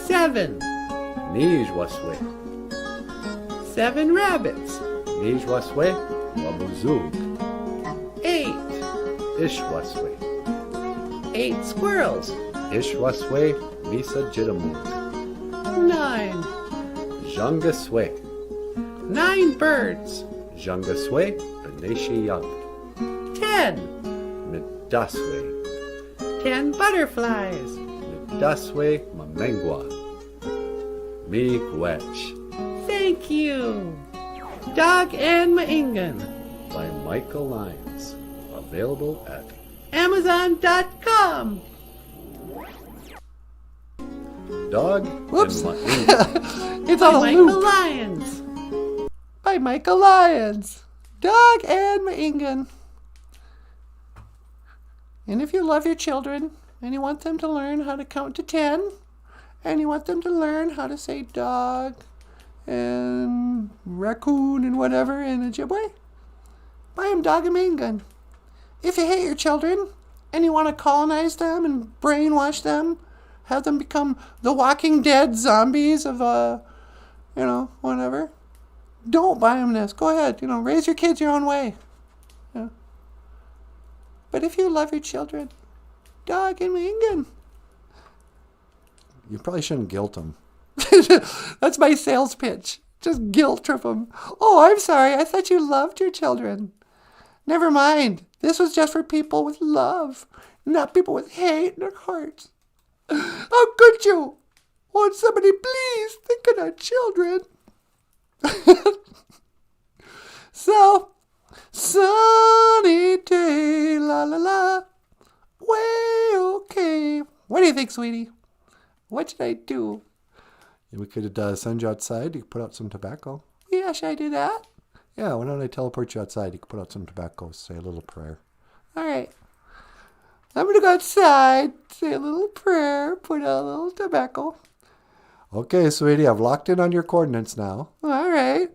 7. Nij Waswe. 7 rabbits. Nij Waswe Wabuzug. 8. Ish Waswe. 8 squirrels. Ish Waswe Misa Jidamut. 9. Jangaswe. 9 birds. Jangaswe Beneshi Yug. 10. Midaswe. 10 butterflies. Midaswe Mamengwa. Miigwech. Thank you. Dog and Maingan. By Michael Lyons. Available at Amazon.com. Dog Whoops. and Maingan. It's Oh, on a Michael loop. Lyons. By Michael Lyons. Dog and Maingan. And if you love your children and you want them to learn how to count to 10, and you want them to learn how to say dog and raccoon and whatever in Ojibwe, buy them Dog and Maingan. If you hate your children and you want to colonize them and brainwash them, have them become the Walking Dead zombies of, whatever, don't buy them this. Go ahead, raise your kids your own way. Yeah. But if you love your children, Dog and Maingan. You probably shouldn't guilt them. That's my sales pitch. Just guilt trip them. Oh, I'm sorry. I thought you loved your children. Never mind. This was just for people with love, not people with hate in their hearts. How could you? Won't somebody please think of our children? So, sunny day, la la la. Way okay. What do you think? think, sweetie? What should I do? We could send you outside. You could put out some tobacco. Yeah, should I do that? Yeah, why don't I teleport you outside? You could put out some tobacco, say a little prayer. All right. I'm going to go outside, say a little prayer, put out a little tobacco. Okay, sweetie, I've locked in on your coordinates now. All right.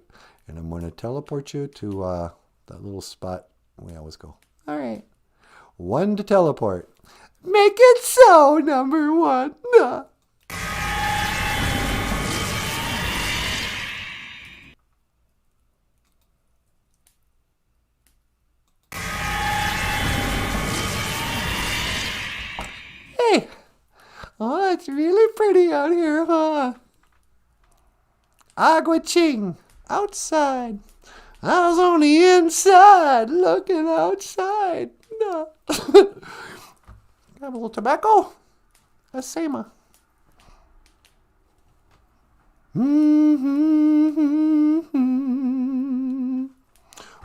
And I'm going to teleport you to that little spot we always go. All right. 1 to teleport. Make it so, number 1. Hey. Oh, it's really pretty out here, huh? Agua ching. Outside. I was on the inside, looking outside. No. Have a little tobacco. A Sema.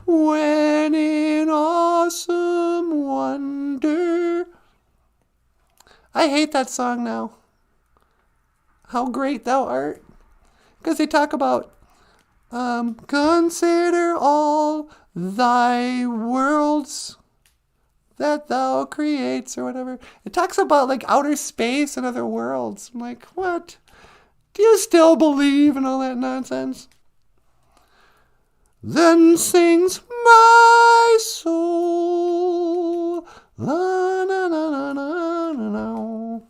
When in awesome wonder. I hate that song now. How great thou art. Because they talk about consider all thy worlds that thou creates or whatever. It talks about like outer space and other worlds. I'm like, what? Do you still believe in all that nonsense? Then sings my soul. La na na na na na na.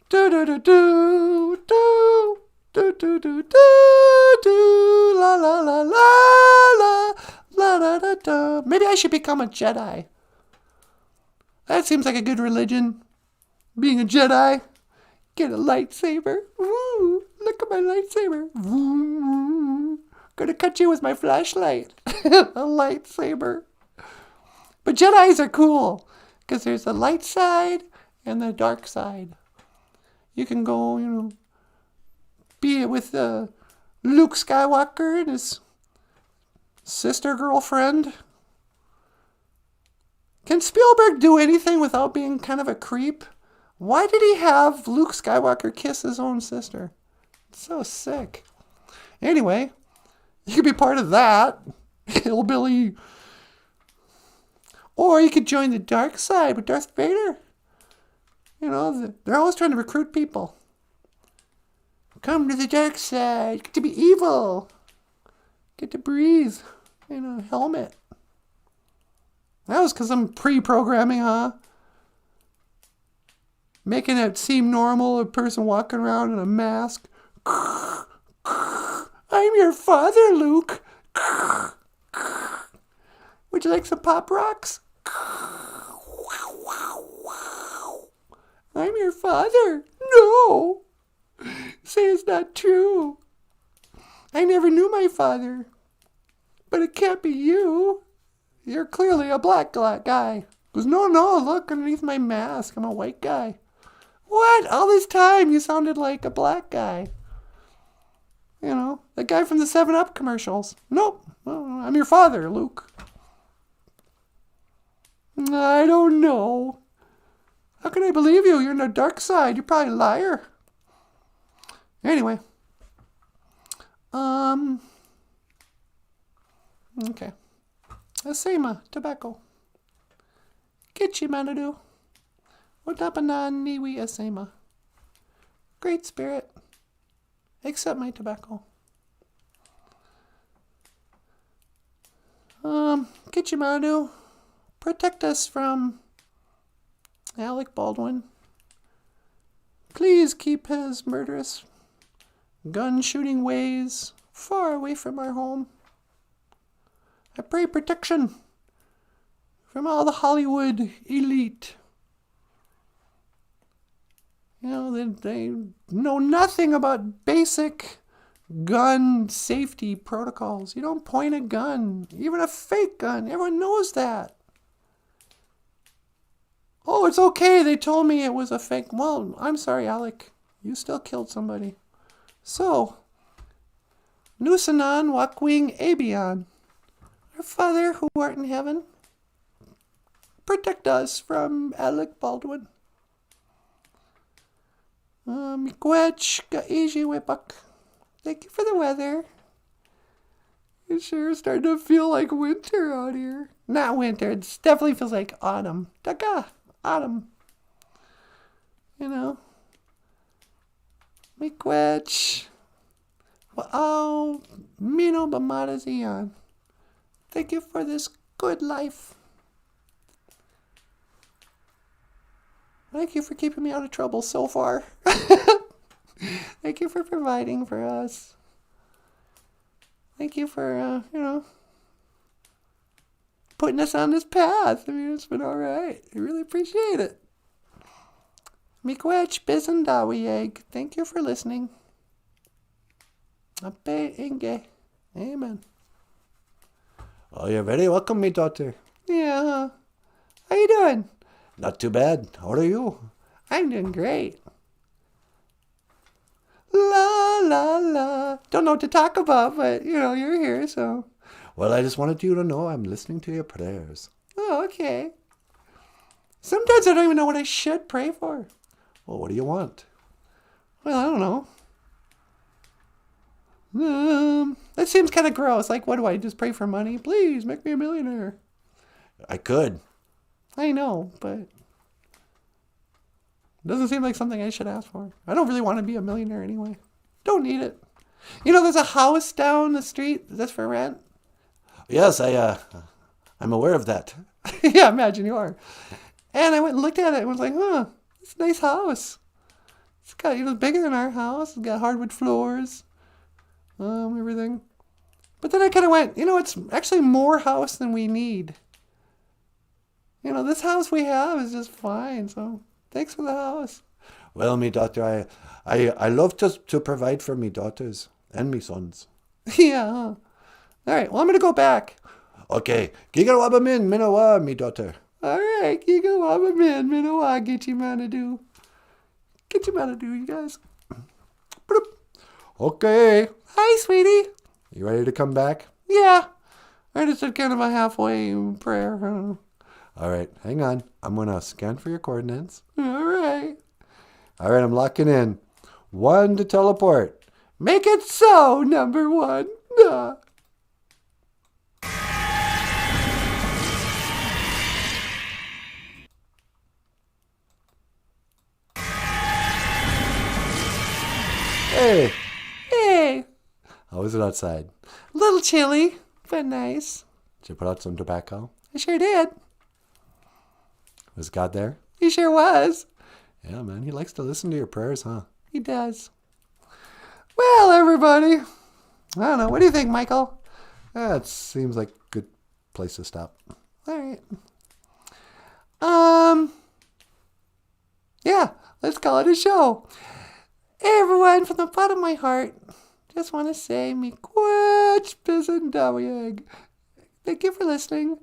Do do do do do. Do do do do do la la la la la la da da da. Maybe I should become a Jedi. That seems like a good religion. Being a Jedi. Get a lightsaber. Woo! Look at my lightsaber. Woo! Gonna cut you with my flashlight. A lightsaber. But Jedis are cool because there's the light side and the dark side. You can go, be it with Luke Skywalker and his sister girlfriend. Can Spielberg do anything without being kind of a creep? Why did he have Luke Skywalker kiss his own sister? It's so sick. Anyway, you could be part of that. Hillbilly. Or you could join the dark side with Darth Vader. They're always trying to recruit people. Come to the dark side. Get to be evil. Get to breathe. Helmet. That was because I'm pre-programming, huh? Making it seem normal, a person walking around in a mask. I'm your father, Luke. Would you like some Pop Rocks? I'm your father. No. Say it's not true. I never knew my father. But it can't be you. You're clearly a black guy. Goes, no, look underneath my mask. I'm a white guy. What? All this time you sounded like a black guy. The guy from the 7-Up commercials. Nope. I'm your father, Luke. I don't know. How can I believe you? You're in the dark side. You're probably a liar. Anyway. Okay. Asema, tobacco. Kitchi manadu. Otapanan niwi asema. Great spirit. Accept my tobacco. Kitchi manadu. Protect us from Alec Baldwin. Please keep his murderous gun-shooting ways far away from our home. I pray protection from all the Hollywood elite. They know nothing about basic gun safety protocols. You don't point a gun, even a fake gun. Everyone knows that. Oh, it's okay. They told me it was a fake. Well, I'm sorry, Alec. You still killed somebody. So, Nusanan Wakwing Abion, our Father who art in heaven, protect us from Alec Baldwin. Miigwech GOFUNDME. Thank you for the weather. It sure is starting to feel like winter out here. Not winter. It definitely feels like autumn. Taka, autumn. You know. Miigwech. Oh, Mino Bamadazian. Thank you for this good life. Thank you for keeping me out of trouble so far. Thank you for providing for us. Thank you for, putting us on this path. I mean, it's been all right. I really appreciate it. Miigwech Bizandawiyeg. Thank you for listening. Ape Inge. Amen. Oh, you're very welcome, me daughter. Yeah. How you doing? Not too bad. How are you? I'm doing great. La, la, la. Don't know what to talk about, but, you're here, so. Well, I just wanted you to know I'm listening to your prayers. Oh, okay. Sometimes I don't even know what I should pray for. Well, what do you want? Well, I don't know. That seems kind of gross. Like, what do I just pray for money? Please, make me a millionaire. I could. I know, but it doesn't seem like something I should ask for. I don't really want to be a millionaire anyway. Don't need it. There's a house down the street that's for rent. Yes, I'm aware of that. Yeah, imagine you are. And I went and looked at it and was like, it's a nice house. It's got, it's bigger than our house. It's got hardwood floors, everything. But then I kind of went, it's actually more house than we need. This house we have is just fine, so thanks for the house. Well, me daughter, I love to provide for me daughters and me sons. Yeah. All right, well, I'm going to go back. Okay. Gigawabamin, minawa, me daughter. All right. Gigawabamin, minawa, Gichimanadu. Gichimanadu, you guys. Okay. Hi, sweetie. You ready to come back? Yeah. I just did kind of a halfway prayer. All right, hang on. I'm going to scan for your coordinates. All right, I'm locking in. 1 to teleport. Make it so, number 1. Hey. How is it outside? A little chilly, but nice. Did you put out some tobacco? I sure did. Was God there? He sure was. Yeah, man, he likes to listen to your prayers, huh? He does. Well, everybody, I don't know. What do you think, Michael? That seems like a good place to stop. All right. Yeah, let's call it a show. Hey, everyone, from the bottom of my heart, just want to say, Miigwech Bizandawiyeg. Thank you for listening.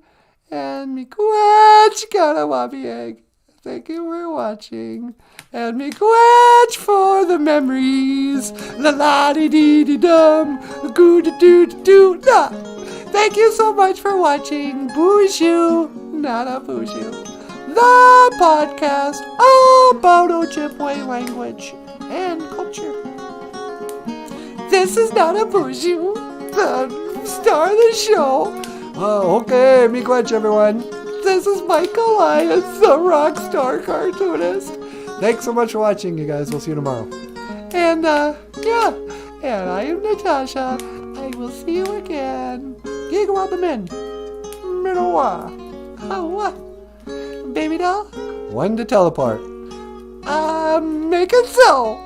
And Miigwech GOFUNDME. Thank you for watching. And Miigwech for the memories. La la dee dee dee dum. Goo doo doo doo da. Thank you so much for watching Boozhoo Nanaboozhoo, the podcast about Ojibwe language and culture. This is Nanaboozhoo, the star of the show. Oh, okay, Miigwech, everyone. This is Michael Lyons, the rock star cartoonist. Thanks so much for watching, you guys. We'll see you tomorrow. And, and I am Natasha. I will see you again. Gigawabamin. Minowa. Hawa. Baby doll. 1 to teleport. Make it so.